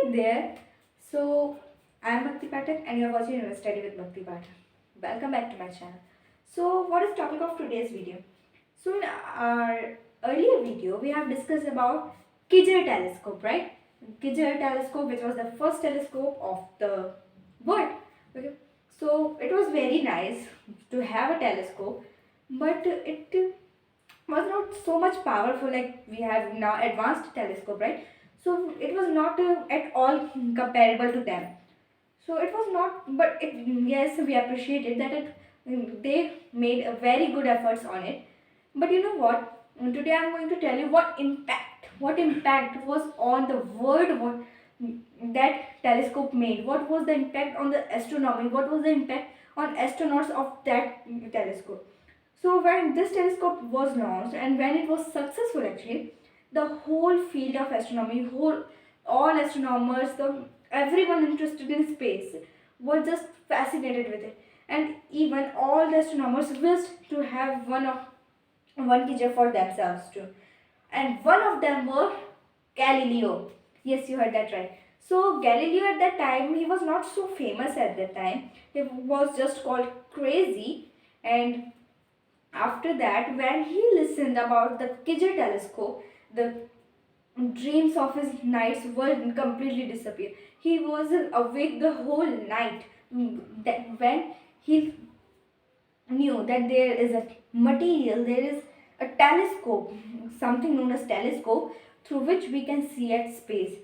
Hi there. So I am Bhakti Pathak and you are watching University Study with Bhakti Pathak. Welcome back to my channel. So what is topic of today's video? So in our earlier video we have discussed about Kijar telescope, right? Kijar telescope, which was the first telescope of the world. Okay. So it was very nice to have a telescope, but it was not so much powerful like we have now advanced telescope, right? So it was not at all comparable to them. So it was not, but it, yes, we appreciated that they made a very good efforts on it. But you know what, today I'm going to tell you what impact was on the world, what that telescope made, what was the impact on the astronomy, what was the impact on astronauts of that telescope. So when this telescope was launched and when it was successful, actually, the whole field of astronomy, all astronomers, everyone interested in space were just fascinated with it. And even all the astronomers wished to have one teacher for themselves too. And one of them were Galileo. Yes, you heard that right. So Galileo at that time, he was not so famous at that time. He was just called crazy. And after that, when he listened about the Kijar telescope, the dreams of his nights were completely disappeared. He was awake the whole night. That when he knew that there is a material, there is a telescope, something known as telescope, through which we can see at space.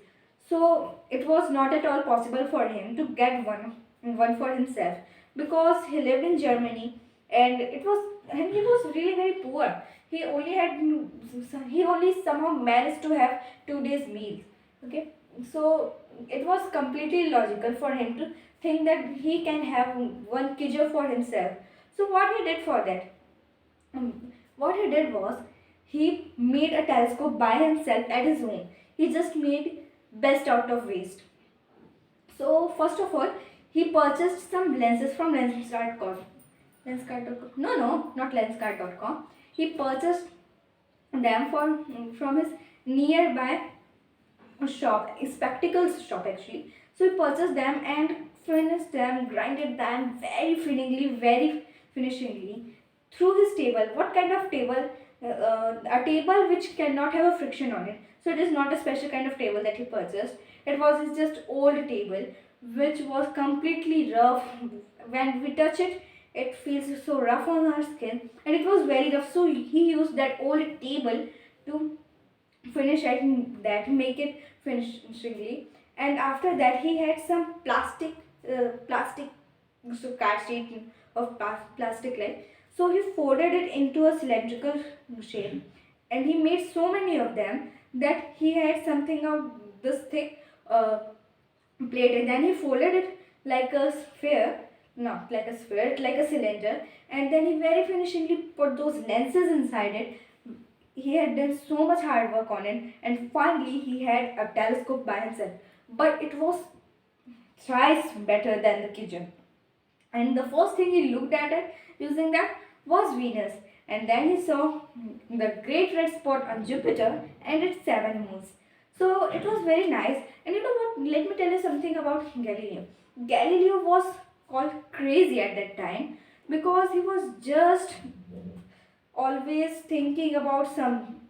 So it was not at all possible for him to get one for himself, because he lived in Germany, and he was really very poor. He only somehow managed to have 2 days meals. Okay, so it was completely illogical for him to think that he can have one Kijar for himself. So what he did for that? What he did was he made a telescope by himself at his home. He just made best out of waste. So first of all, he purchased some lenses from Lenskart.com. Lenskart.com? No, not Lenskart.com. He purchased them from his nearby shop, a spectacles shop actually. So he purchased them and finished them, grinded them very very finishingly through his table. What kind of table? A table which cannot have a friction on it. So it is not a special kind of table that he purchased. It was his just old table, which was completely rough. When we touch it, it feels so rough on our skin, and it was very rough. So he used that old table to finish it, that make it finishingly. And after that he had some plastic so card sheet of plastic, like, so he folded it into a cylindrical shape, and he made so many of them that he had something of this thick plate, and then he folded it like a sphere, not like a sphere, like a cylinder, and then he very finishingly put those lenses inside it. He had done so much hard work on it, and finally he had a telescope by himself. But it was thrice better than the kitchen. And the first thing he looked at it using that was Venus. And then he saw the great red spot on Jupiter and its 7 moons. So it was very nice. And you know what? Let me tell you something about Galileo. Galileo was called crazy at that time because he was just always thinking about some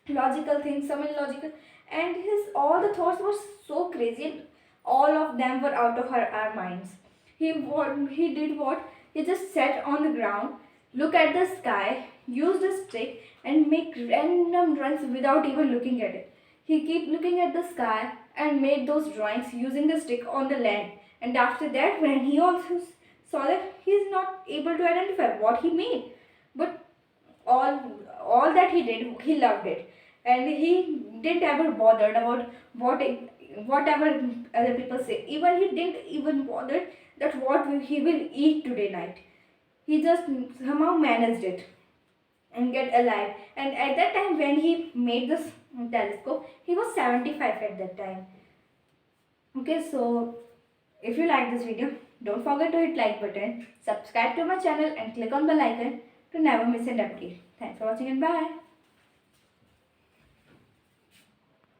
logical things, some illogical, and his all the thoughts were so crazy. All of them were out of our minds. He did what? He just sat on the ground, look at the sky, used a stick, and make random drawings without even looking at it. He kept looking at the sky and made those drawings using the stick on the land. And after that, when he also saw that he is not able to identify what he made, but all all that he did, he loved it, and he didn't ever bothered about whatever other people say. Even he didn't even bother that he will eat today night. He just somehow managed it and get alive. And at that time when he made this telescope, he was 75 at that time. Okay, so if you like this video, don't forget to hit like button, subscribe to my channel, and click on bell icon to never miss an update. Thanks for watching and bye.